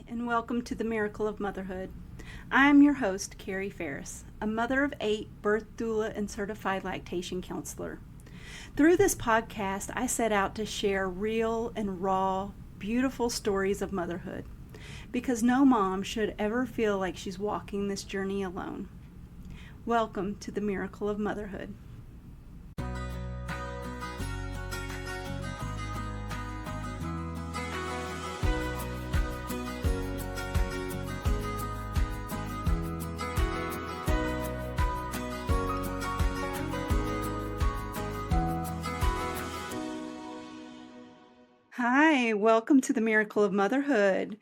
and welcome to the Miracle of Motherhood. I'm your host, Carrie Ferris, a mother of 8, birth doula, and certified lactation counselor. Through this podcast, I set out to share real and raw, beautiful stories of motherhood because no mom should ever feel like she's walking this journey alone. Welcome to the Miracle of Motherhood. Hi, welcome to the Miracle of Motherhood.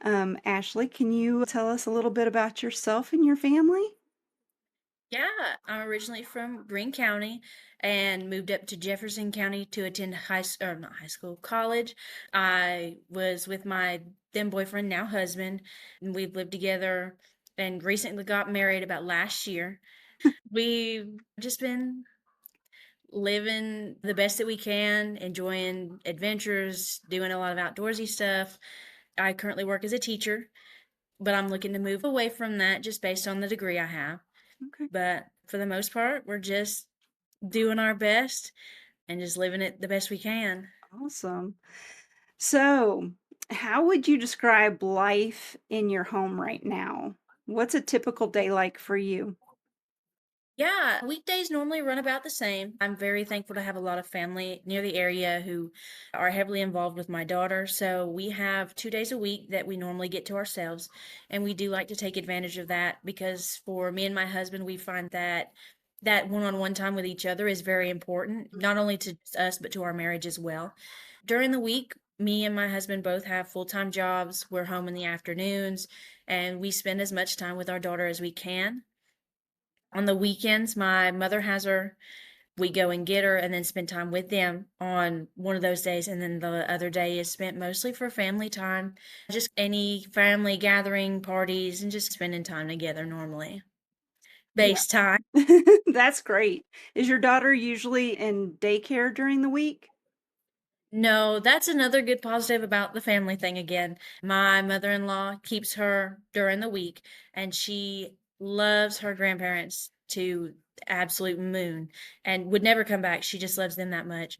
Ashley, can you tell us a little bit about yourself and your family? Yeah, I'm originally from Greene County and moved up to Jefferson County to attend or not high school, college. I was with my then boyfriend, now husband, and we've lived together and recently got married about last year. We've just been living the best that we can, enjoying adventures, doing a lot of outdoorsy stuff. I currently work as a teacher, but I'm looking to move away from that just based on the degree I have. Okay, But for the most part, we're just doing our best and just living it the best we can. awesome. So, how would you describe life in your home right now? What's a typical day like for you? Yeah, weekdays normally run about the same. I'm very thankful to have a lot of family near the area who are heavily involved with my daughter. So we have 2 days a week that we normally get to ourselves. And we do like to take advantage of that because for me and my husband, we find that that one-on-one time with each other is very important, not only to us, but to our marriage as well. During the week, me and my husband both have full-time jobs. We're home in the afternoons, and we spend as much time with our daughter as we can. On the weekends, my mother has her. We go and get her and then spend time with them on one of those days. And then the other day is spent mostly for family time, just any family gathering parties and just spending time together normally. Yeah, Base time. that's great. Is your daughter usually in daycare during the week? No, that's another good positive about the family thing again. My mother-in-law keeps her during the week and she loves her grandparents to the absolute moon and would never come back. She just loves them that much.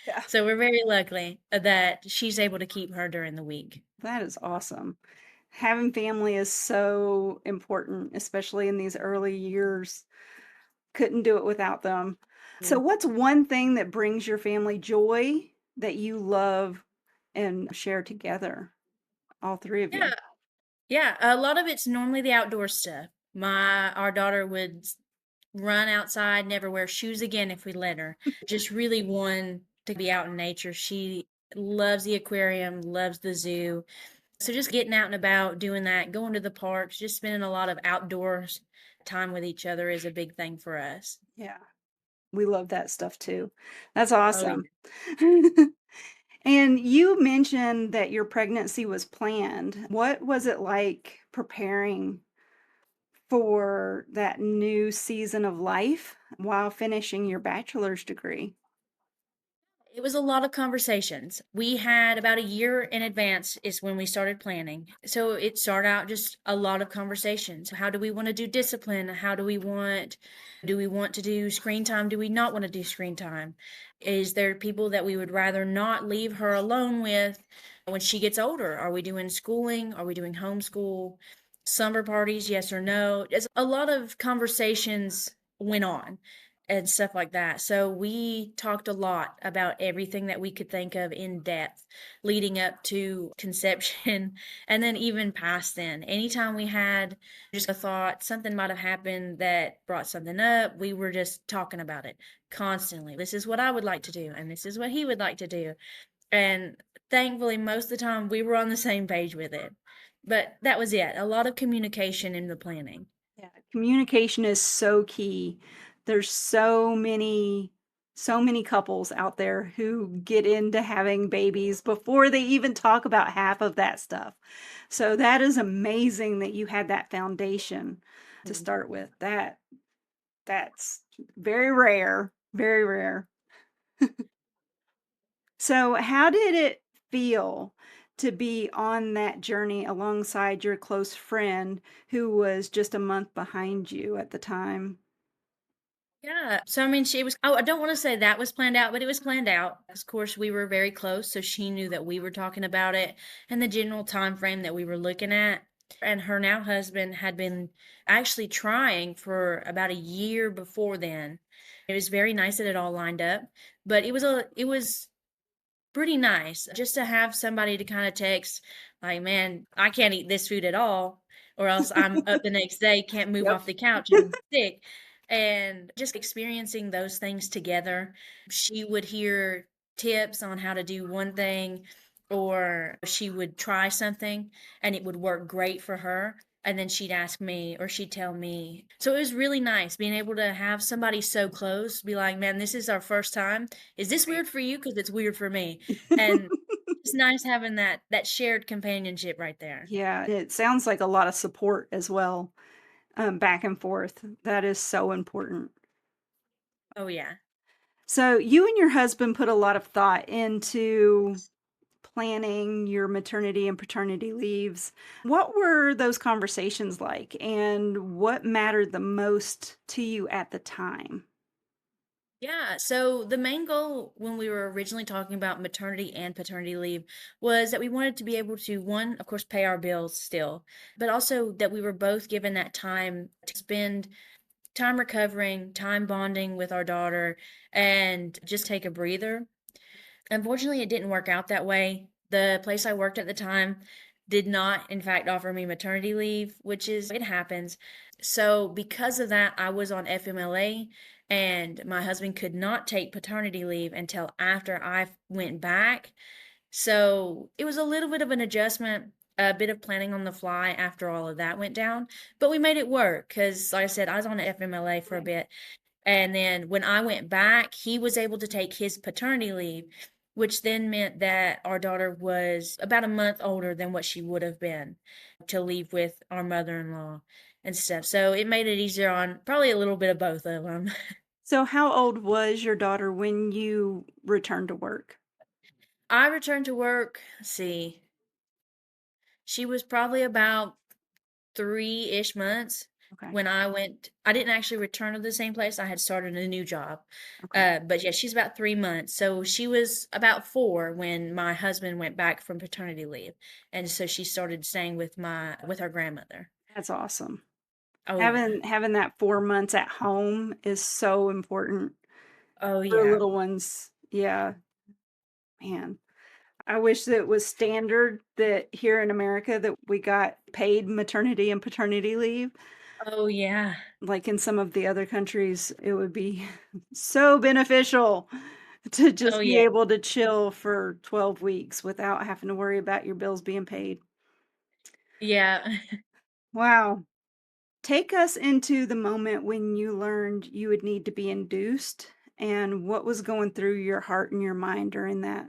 Yeah, So we're very lucky that she's able to keep her during the week. that is awesome. Having family is so important, especially in these early years. Couldn't do it without them. So, Mm. what's one thing that brings your family joy that you love and share together, all 3 of you? Yeah, yeah. A lot of it's normally the outdoor stuff. Our daughter would run outside, never wear shoes again if we let her. Just really one to be out in nature. She loves the aquarium, loves the zoo. So just getting out and about, doing that, going to the parks, just spending a lot of outdoors time with each other is a big thing for us. Yeah, we love that stuff too. That's Oh, yeah. awesome. And you mentioned that your pregnancy was planned. What was it like preparing for that new season of life while finishing your bachelor's degree? It was a lot of conversations. We had about a year in advance is when we started planning. So it started out just a lot of conversations. How do we want to do discipline? Do we want to do screen time? Do we not want to do screen time? Is there people that we would rather not leave her alone with when she gets older? Are we doing schooling? Are we doing homeschool? Summer parties, yes or no? As a lot of conversations went on and stuff like that. So we talked a lot about everything that we could think of in depth leading up to conception and then even past then. Anytime we had just a thought, something might have happened that brought something up, we were just talking about it constantly. This is what I would like to do, and this is what he would like to do. And thankfully, most of the time, we were on the same page with it. But that was it. A lot of communication in the planning. Yeah, communication is so key. There's so many couples out there who get into having babies before they even talk about half of that stuff. So that is amazing that you had that foundation to Mhm. start with. That's very rare, very rare. So how did it feel to be on that journey alongside your close friend who was just a month behind you at the time? Yeah. So I mean, she was. Oh, I don't want to say that was planned out, but it was planned out. Of course, we were very close, so she knew that we were talking about it and the general time frame that we were looking at. And her now husband had been actually trying for about a year before then. It was very nice that it all lined up, but it was pretty nice just to have somebody to kind of text, like, man, I can't eat this food at all, or else I'm up the next day, can't move Yep. off the couch and sick. And just experiencing those things together, she would hear tips on how to do one thing, or she would try something and it would work great for her. And then she'd ask me or she'd tell me. So it was really nice being able to have somebody so close be like, man, this is our first time. Is this Right. weird for you? Because it's weird for me. And it's nice having that shared companionship right there. Yeah, it sounds like a lot of support as well, back and forth. That is so important. Oh, yeah. So, you and your husband put a lot of thought into planning your maternity and paternity leaves. What were those conversations like, and what mattered the most to you at the time? Yeah. So the main goal when we were originally talking about maternity and paternity leave was that we wanted to be able to, one, of course, pay our bills still, but also that we were both given that time to spend time recovering, time bonding with our daughter, and just take a breather. Unfortunately, it didn't work out that way. The place I worked at the time did not, in fact, offer me maternity leave, which is, it happens. So, because of that, I was on FMLA, and my husband could not take paternity leave until after I went back. So, it was a little bit of an adjustment, a bit of planning on the fly after all of that went down, but we made it work because, like I said, I was on FMLA for a Right. bit. And then when I went back, he was able to take his paternity leave, which then meant that our daughter was about a month older than what she would have been to leave with our mother-in-law and stuff. So it made it easier on probably a little bit of both of them. So, how old was your daughter when you returned to work? I returned to work, let's see, she was probably about 3-ish months Okay. when I didn't actually return to the same place, I had started a new job. Okay. But yeah, she's about 3 months, so she was about 4 when my husband went back from paternity leave, and so she started staying with our grandmother. That's awesome. Oh, yeah. Having that 4 months at home is so important Oh, for yeah. little ones. Yeah, man. I wish that it was standard that here in America that we got paid maternity and paternity leave. Oh, yeah. Like in some of the other countries, it would be so beneficial to Oh, just be yeah. able to chill for 12 weeks without having to worry about your bills being paid. Yeah. Wow. Take us into the moment when you learned you would need to be induced and what was going through your heart and your mind during that.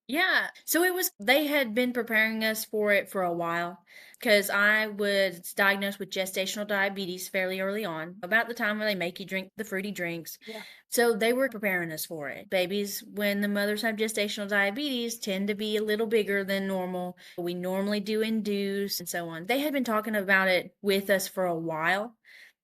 Yeah. So they had been preparing us for it for a while because I was diagnosed with gestational diabetes fairly early on, about the time where they make you drink the fruity drinks. Yeah. So they were preparing us for it. Babies, when the mothers have gestational diabetes, tend to be a little bigger than normal. We normally do induce and so on. They had been talking about it with us for a while.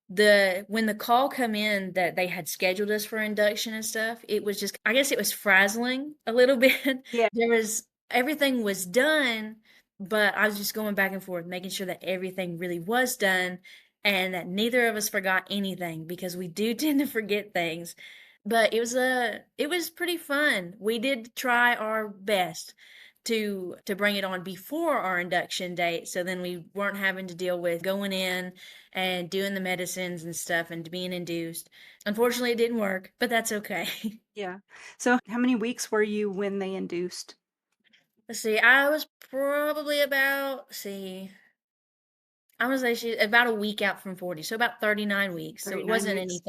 When the call come in that they had scheduled us for induction and stuff, it was just, I guess it was frazzling a little bit. Yeah. There was everything was done, but I was just going back and forth making sure that everything really was done and that neither of us forgot anything because we do tend to forget things. But it was pretty fun. We did try our best to bring it on before our induction date, so then we weren't having to deal with going in and doing the medicines and stuff and being induced. Unfortunately, it didn't work, but that's okay. Yeah. So how many weeks were you when they induced? Let's see, I was probably about, let's see, I was actually about a week out from 40, so about 39 weeks. So 39 weeks.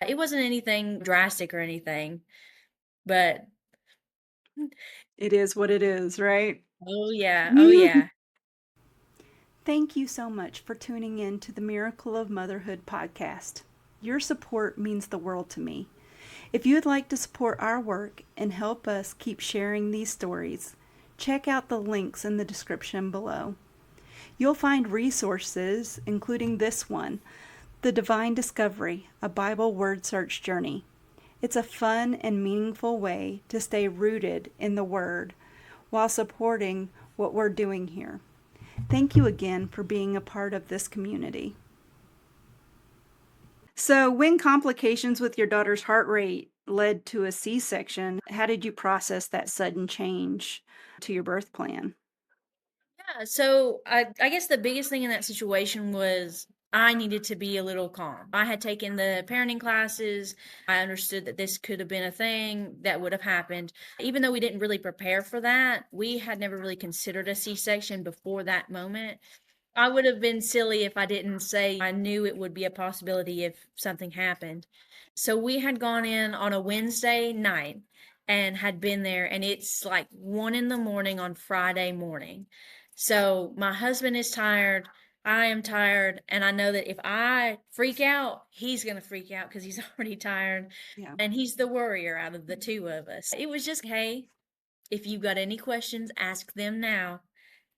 it wasn't anything drastic or anything, but It is what it is, right? oh yeah, oh yeah. Thank you so much for tuning in to the Miracle of Motherhood podcast. Your support means the world to me. If you would like to support our work and help us keep sharing these stories, check out the links in the description below. You'll find resources, including this one, The Divine Discovery, a Bible Word Search Journey. It's a fun and meaningful way to stay rooted in the Word while supporting what we're doing here. Thank you again for being a part of this community. So, when complications with your daughter's heart rate led to a C-section, how did you process that sudden change to your birth plan? Yeah, so I guess the biggest thing in that situation was I needed to be a little calm. I had taken the parenting classes. I understood that this could have been a thing that would have happened. Even though we didn't really prepare for that, we had never really considered a C-section before that moment. I would have been silly if I didn't say I knew it would be a possibility if something happened. So we had gone in on a Wednesday night and had been there, and it's like 1 in the morning on Friday morning. So my husband is tired, I am tired, and I know that if I freak out, he's going to freak out because he's already tired, Yeah. and he's the worrier out of the two of us. It was just, hey, if you've got any questions, ask them now.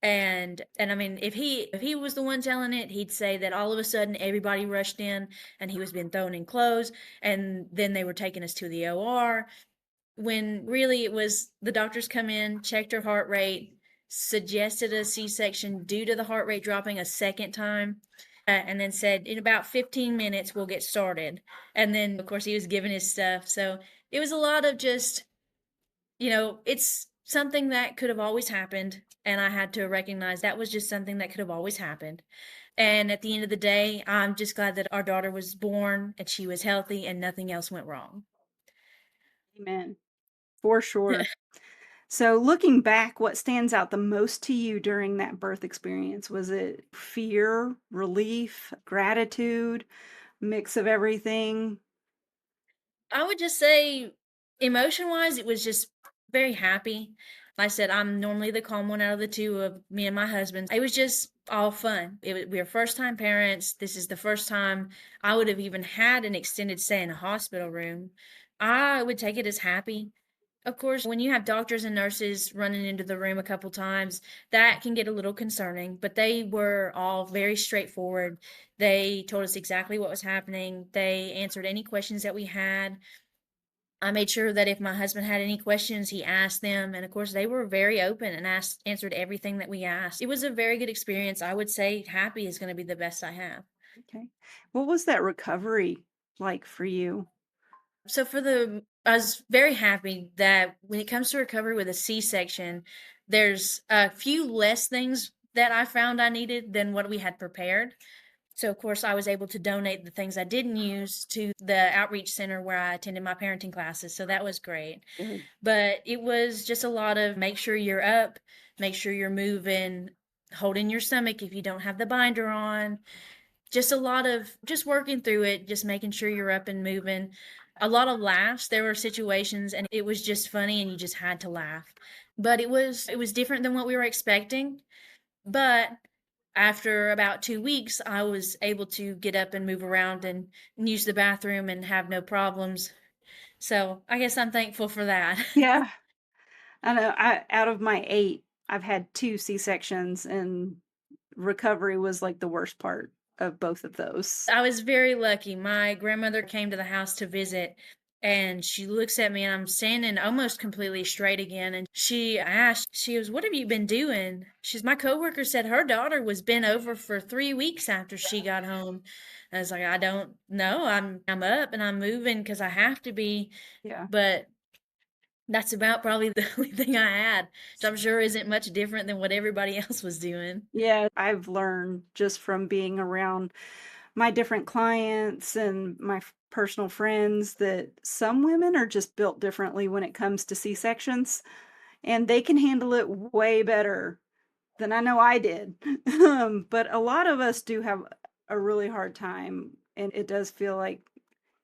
And I mean, if he was the one telling it, he'd say that all of a sudden everybody rushed in and he was being thrown in clothes, and then they were taking us to the OR, when really it was the doctors come in, checked her heart rate, suggested a C-section due to the heart rate dropping a second time, and then said in about 15 minutes we'll get started. And then of course he was giving his stuff. So it was a lot of just, it's something that could have always happened, and I had to recognize that was just something that could have always happened. And at the end of the day, I'm just glad that our daughter was born and she was healthy and nothing else went wrong. Amen. For sure. So, looking back, what stands out the most to you during that birth experience? Was it fear, relief, gratitude, mix of everything? I would just say emotion wise, it was just very happy. Like I said, I'm normally the calm one out of the two of me and my husband. It was just all fun. We were first time parents. This is the first time I would have even had an extended stay in a hospital room. I would take it as happy. Of course, when you have doctors and nurses running into the room a couple times, that can get a little concerning, but they were all very straightforward. They told us exactly what was happening. They answered any questions that we had. I made sure that if my husband had any questions, he asked them. And of course, they were very open and answered everything that we asked. It was a very good experience. I would say happy is going to be the best I have. Okay. What was that recovery like for you? So I was very happy that when it comes to recovery with a C-section, there's a few less things that I found I needed than what we had prepared. So of course I was able to donate the things I didn't use to the outreach center where I attended my parenting classes. So that was great. Good. But it was just a lot of make sure you're up, make sure you're moving, holding your stomach if you don't have the binder on, just a lot of just working through it, just making sure you're up and moving. A lot of laughs. There were situations and it was just funny and you just had to laugh. But it was different than what we were expecting. But after about 2 weeks, I was able to get up and move around and use the bathroom and have no problems. So I guess I'm thankful for that. Yeah. I know. Out of my 8, I've had 2 C-sections, and recovery was like the worst part of both of those. I was very lucky. My grandmother came to the house to visit, and she looks at me and I'm standing almost completely straight again. And she asked, she goes, "What have you been doing?" She's, "My coworker said her daughter was bent over for 3 weeks after she got home." And I was like, "I don't know. I'm up and I'm moving because I have to be." Yeah. But that's about probably the only thing I had. So I'm sure isn't much different than what everybody else was doing. Yeah, I've learned just from being around my different clients and my personal friends that some women are just built differently when it comes to C-sections, and they can handle it way better than I know I did. But a lot of us do have a really hard time, and it does feel like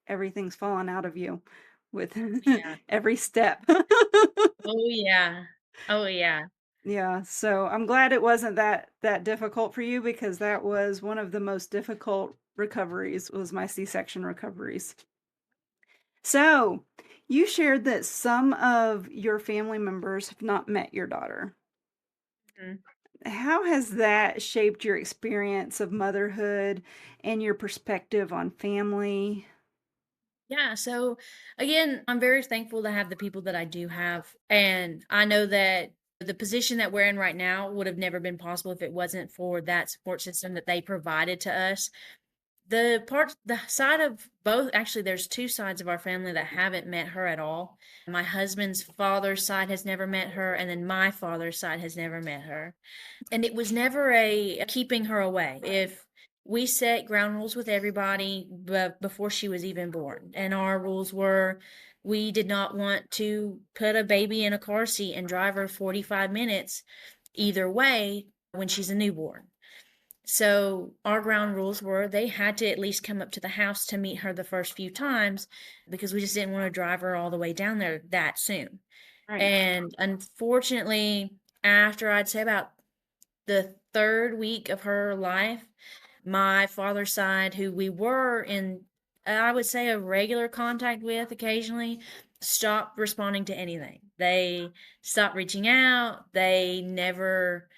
everything's falling out of you with Yeah. every step. Oh yeah. Oh yeah. Yeah, so I'm glad it wasn't that difficult for you, because that was one of the most difficult recoveries, was my C-section recoveries. So, you shared that some of your family members have not met your daughter. Mhm. How has that shaped your experience of motherhood and your perspective on family? Yeah, so again, I'm very thankful to have the people that I do have. And I know that the position that we're in right now would have never been possible if it wasn't for that support system that they provided to us. The side of both, actually, there's two sides of our family that haven't met her at all. My husband's father's side has never met her, and then my father's side has never met her. And it was never a keeping her away. If we set ground rules with everybody before she was even born, and our rules were we did not want to put a baby in a car seat and drive her 45 minutes either way when she's a newborn. So our ground rules were they had to at least come up to the house to meet her the first few times because we just didn't want to drive her all the way down there that soon. Right. And unfortunately, after I'd say about the third week of her life, my father's side, who we were in, I would say, a regular contact with occasionally, stopped responding to anything. They stopped reaching out. They never,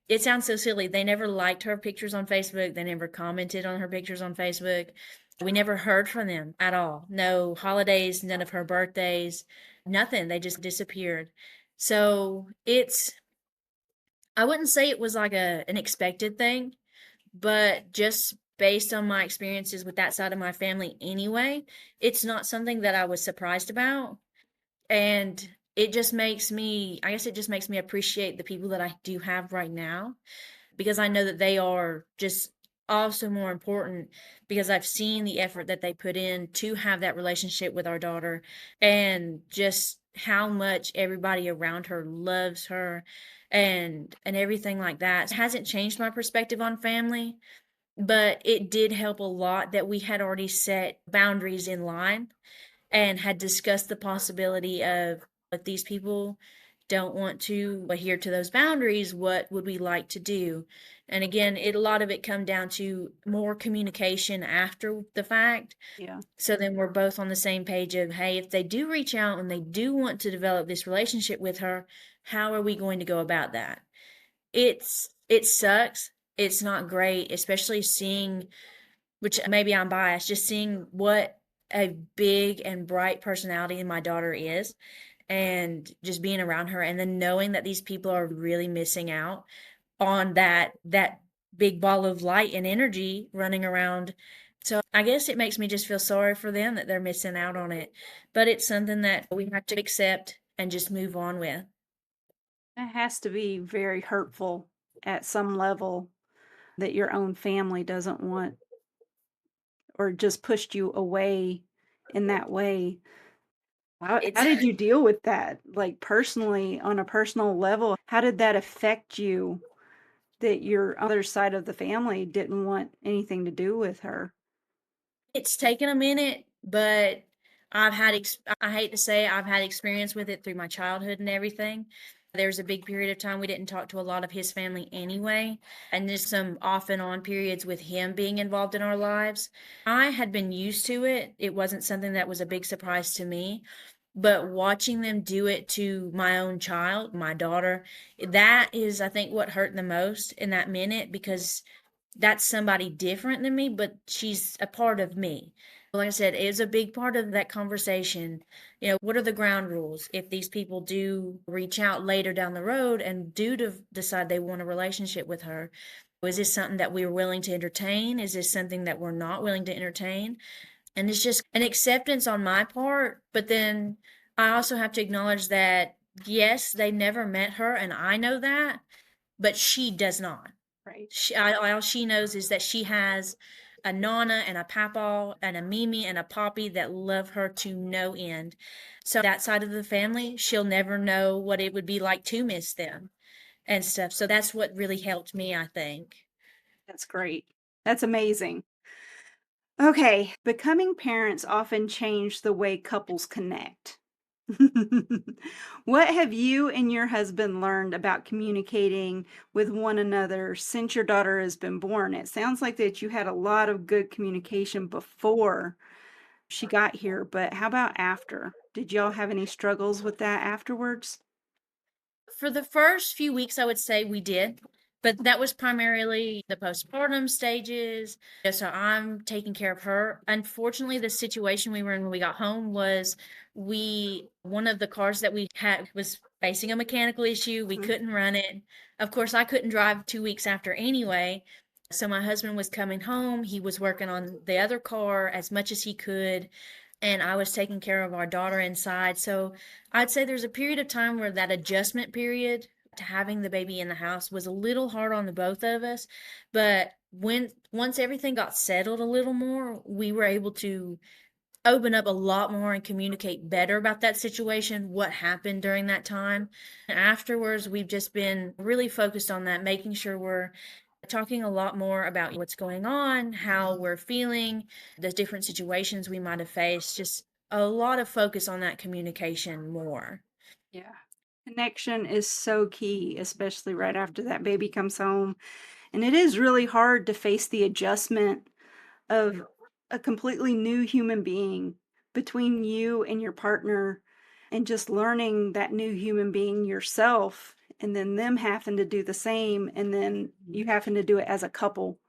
it sounds so silly. They never liked her pictures on Facebook. They never commented on her pictures on Facebook. We never heard from them at all. No holidays, none of her birthdays, nothing. They just disappeared. So I wouldn't say it was like an expected thing, but just based on my experiences with that side of my family anyway, it's not something that I was surprised about. And it just makes me, I guess it just makes me appreciate the people that I do have right now because I know that they are just also more important because I've seen the effort that they put in to have that relationship with our daughter and just how much everybody around her loves her and everything like that. It hasn't changed my perspective on family, but it did help a lot that we had already set boundaries in line and had discussed the possibility of if these people don't want to adhere to those boundaries, what would we like to do? And again, a lot of it come down to more communication after the fact. Yeah. So then we're both on the same page of, hey, if they do reach out and they do want to develop this relationship with her, how are we going to go about that? It sucks. It's not great, especially seeing, which maybe I'm biased, just seeing what a big and bright personality my daughter is and just being around her and then knowing that these people are really missing out on that big ball of light and energy running around. So I guess it makes me just feel sorry for them that they're missing out on it. But it's something that we have to accept and just move on with. It has to be very hurtful at some level that your own family doesn't want or just pushed you away in that way. How It's did you deal with that? Like, personally, on a personal level, how did that affect you that your other side of the family didn't want anything to do with her? It's taken a minute, but I hate to say I've had experience with it through my childhood and everything. There's a big period of time we didn't talk to a lot of his family anyway, and there's some off and on periods with him being involved in our lives. I had been used to it. It wasn't something that was a big surprise to me, but watching them do it to my own child, my daughter, that is, I think, what hurt the most in that minute because that's somebody different than me, but she's a part of me. Like I said, it was a big part of that conversation. What are the ground rules if these people do reach out later down the road and decide they want a relationship with her? Is this something that we're willing to entertain? Is this something that we're not willing to entertain? And it's just an acceptance on my part. But then I also have to acknowledge that, yes, they never met her, and I know that, but she does not. Right. All she knows is that she has a Nana and a Papa and a Mimi and a Poppy that love her to no end. So that side of the family, she'll never know what it would be like to miss them and stuff. So that's what really helped me, I think. That's great. That's amazing. Okay, becoming parents often change the way couples connect. What have you and your husband learned about communicating with one another since your daughter has been born? It sounds like that you had a lot of good communication before she got here, but how about after? Did y'all have any struggles with that afterwards? For the first few weeks, I would say we did, but that was primarily the postpartum stages. Yeah, so I'm taking care of her. Unfortunately, the situation we were in when we got home was one of the cars that we had was facing a mechanical issue. We Mhm. couldn't run it. Of course, I couldn't drive 2 weeks after anyway. So my husband was coming home. He was working on the other car as much as he could, and I was taking care of our daughter inside. So I'd say there's a period of time where that adjustment period to having the baby in the house was a little hard on the both of us. But once everything got settled a little more, we were able to open up a lot more and communicate better about that situation, what happened during that time. And afterwards, we've just been really focused on that, making sure we're talking a lot more about what's going on, how we're feeling, the different situations we might have faced, just a lot of focus on that communication more. Yeah. Connection is so key, especially right after that baby comes home. And it is really hard to face the adjustment of a completely new human being between you and your partner, and just learning that new human being yourself, and then them having to do the same, and then you having to do it as a couple.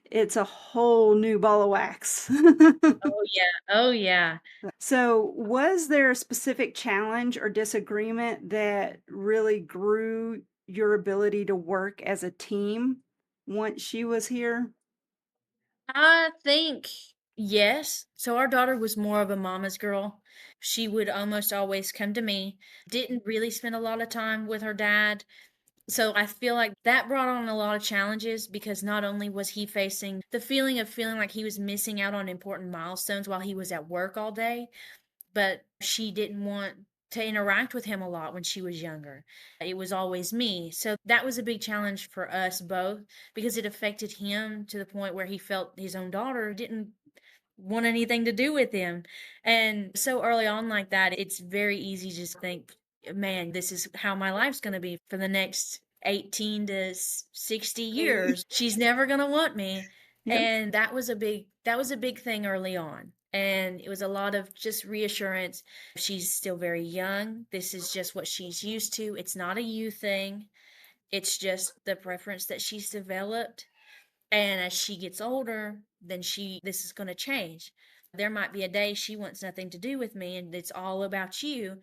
It's a whole new ball of wax. Oh yeah. Oh yeah. So, was there a specific challenge or disagreement that really grew your ability to work as a team once she was here? I think yes. So our daughter was more of a mama's girl. She would almost always come to me. Didn't really spend a lot of time with her dad. So I feel like that brought on a lot of challenges because not only was he facing the feeling of feeling like he was missing out on important milestones while he was at work all day, but she didn't want to interact with him a lot when she was younger. It was always me. So that was a big challenge for us both because it affected him to the point where he felt his own daughter didn't want anything to do with him. And so early on like that, it's very easy to just think, man, this is how my life's going to be for the next 18 to 60 years. She's never going to want me. Yep. And that was a big thing early on. And it was a lot of just reassurance. She's still very young. This is just what she's used to. It's not a you thing. It's just the preference that she's developed, and as she gets older, then this is going to change. There might be a day she wants nothing to do with me and it's all about you.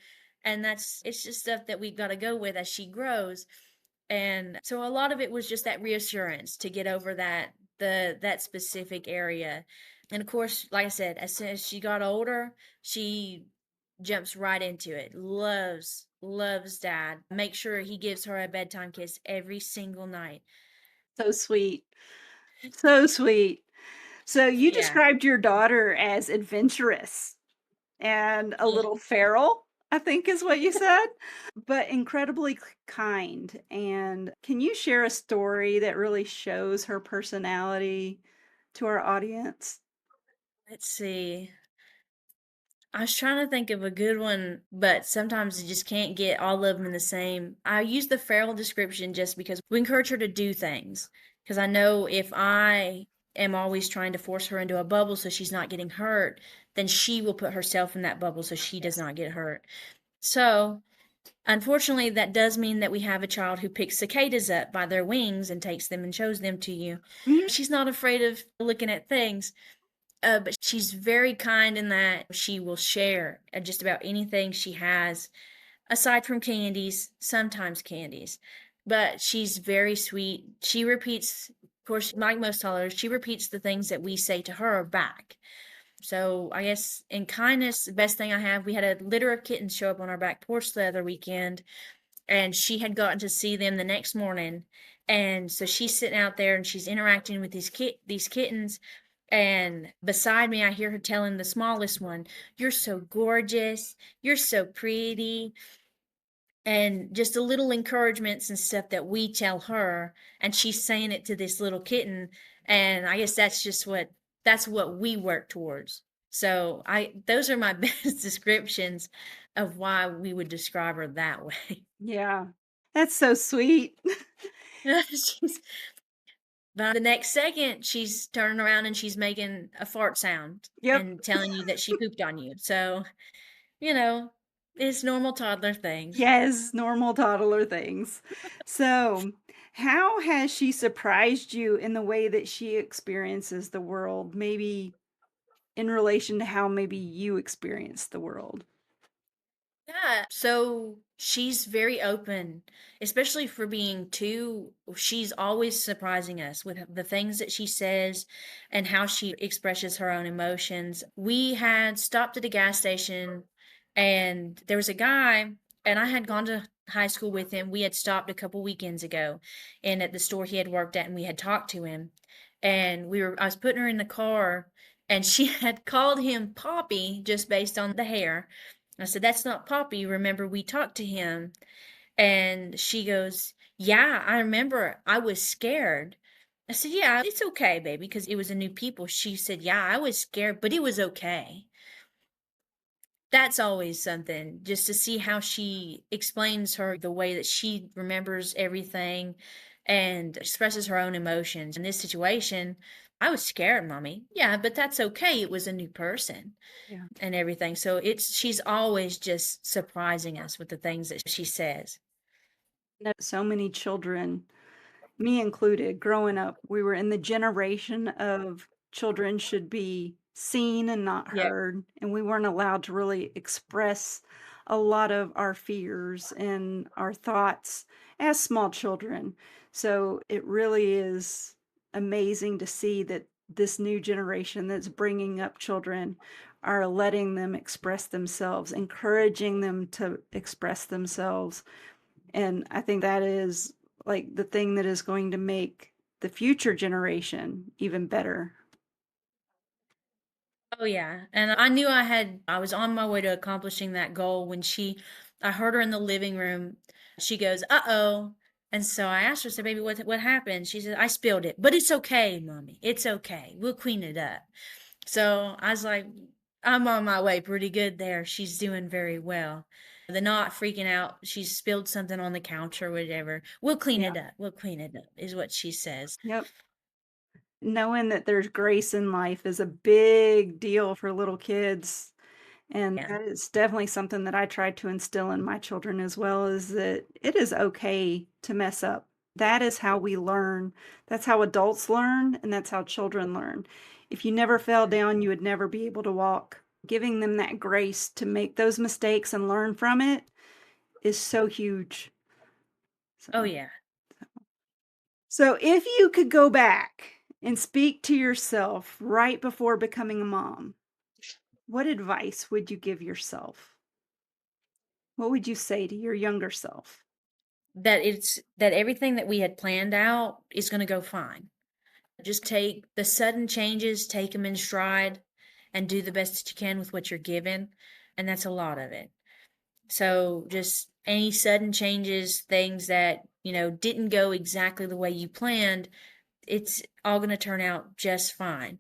And it's just stuff that we've got to go with as she grows. And so a lot of it was just that reassurance to get over that specific area. And of course, like I said, as soon as she got older, she jumps right into it. Loves dad. Make sure he gives her a bedtime kiss every single night. So sweet. So sweet. So you Yeah. described your daughter as adventurous and a little feral, I think is what you said, but incredibly kind. And can you share a story that really shows her personality to our audience? Let's see. I was trying to think of a good one, but sometimes you just can't get all of them in the same. I use the feral description just because we encourage her to do things. Because I know if I am always trying to force her into a bubble so she's not getting hurt, then she will put herself in that bubble so she does Yes. not get hurt. So, unfortunately, that does mean that we have a child who picks cicadas up by their wings and takes them and shows them to you. Mhm. She's not afraid of looking at things. But she's very kind in that she will share just about anything she has, aside from candies, sometimes candies. But she's very sweet. She repeats, of course, like most toddlers, she repeats the things that we say to her back. So I guess in kindness, the best thing I have, we had a litter of kittens show up on our back porch the other weekend, and she had gotten to see them the next morning. And so she's sitting out there and she's interacting with these kittens, and beside me I hear her telling the smallest one, "You're so gorgeous, you're so pretty," and just a little encouragements and stuff that we tell her, and she's saying it to this little kitten. And I guess that's what we work towards. So I those are my best descriptions of why we would describe her that way. Yeah. That's so sweet. She's But the next second, she's turning around and she's making a fart sound Yep. and telling you that she pooped on you. So, you know, It's normal toddler things. Yes, normal toddler things. So, how has she surprised you in the way that she experiences the world? Maybe in relation to how maybe you experience the world? Yeah, so she's very open, especially for being 2. She's always surprising us with the things that she says and how she expresses her own emotions. We had stopped at a gas station and there was a guy, and I had gone to high school with him. We had stopped a couple weekends ago and at the store he had worked at, and we had talked to him. And I was putting her in the car and she had called him Poppy just based on the hair. I said, "That's not Poppy. Remember, we talked to him." And she goes, "Yeah, I remember. I was scared." I said, "Yeah, it's okay, baby," because it was a new people. She said, "Yeah, I was scared, but it was okay." That's always something, just to see how she explains the way that she remembers everything and expresses her own emotions. In this situation, I was scared, mommy. Yeah, but that's okay. It was a new person Yeah. and everything. So she's always just surprising us with the things that she says. Know so many children, me included, growing up, we were in the generation of children should be seen and not Yeah. heard, and we weren't allowed to really express a lot of our fears and our thoughts as small children. So it really is amazing to see that this new generation that's bringing up children are letting them express themselves, encouraging them to express themselves, and I think that is, like, the thing that is going to make the future generation even better. Oh yeah. And I was on my way to accomplishing that goal when I heard her in the living room. She goes, "Uh-oh." And so I asked her, I said, "Baby, what happened?" She said, "I spilled it, but it's okay, mommy. It's okay. We'll clean it up." So I was like, I'm on my way pretty good there. She's doing very well. The not freaking out. She's spilled something on the couch or whatever. We'll clean Yeah. it up. We'll clean it up, is what she says. Yep. Knowing that there's grace in life is a big deal for little kids, and Yeah. that is definitely something that I try to instill in my children as well, is that it is okay to mess up. That is how we learn. That's how adults learn, and that's how children learn. If you never fell down, you would never be able to walk. Giving them that grace to make those mistakes and learn from it is so huge. Oh, So yeah. so if you could go back and speak to yourself right before becoming a mom, what advice would you give yourself? What would you say to your younger self? That everything that we had planned out is going to go fine. Just take the sudden changes, take them in stride, and do the best that you can with what you're given. And that's a lot of it. So just any sudden changes, things that, didn't go exactly the way you planned, it's all going to turn out just fine.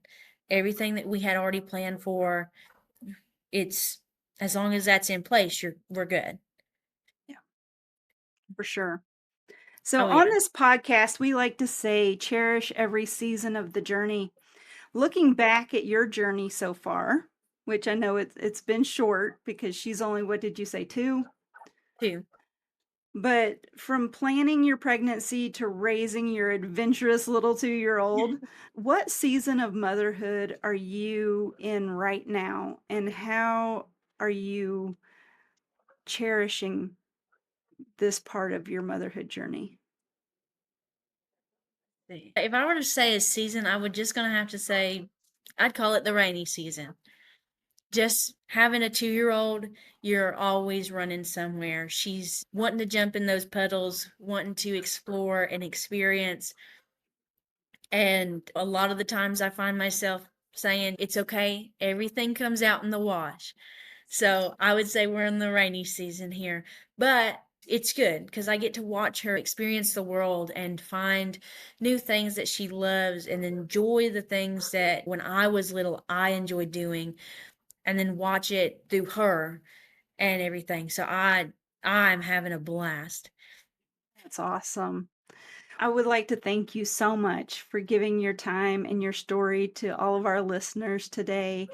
Everything that we had already planned for, it's as long as that's in place, we're good. Yeah, for sure. So Oh on yeah, this podcast, we like to say cherish every season of the journey. Looking back at your journey so far, which I know it's been short because she's only, what did you say, 2? too. But from planning your pregnancy to raising your adventurous little 2-year-old, what season of motherhood are you in right now? And how are you cherishing this part of your motherhood journey? If I were to say a season, I would just gonna have to say I'd call it the rainy season. Just having a 2-year-old, you're always running somewhere. She's wanting to jump in those puddles, wanting to explore and experience. And a lot of the times I find myself saying, "It's okay. Everything comes out in the wash." So I would say we're in the rainy season here, but it's good because I get to watch her experience the world and find new things that she loves and enjoy the things that when I was little, I enjoyed doing, and then watch it through her and everything. So I'm having a blast. That's awesome. I would like to thank you so much for giving your time and your story to all of our listeners today.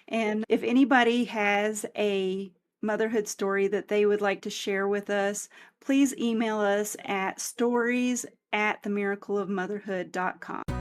And if anybody has a motherhood story that they would like to share with us, please email us at stories@themiracleofmotherhood.com.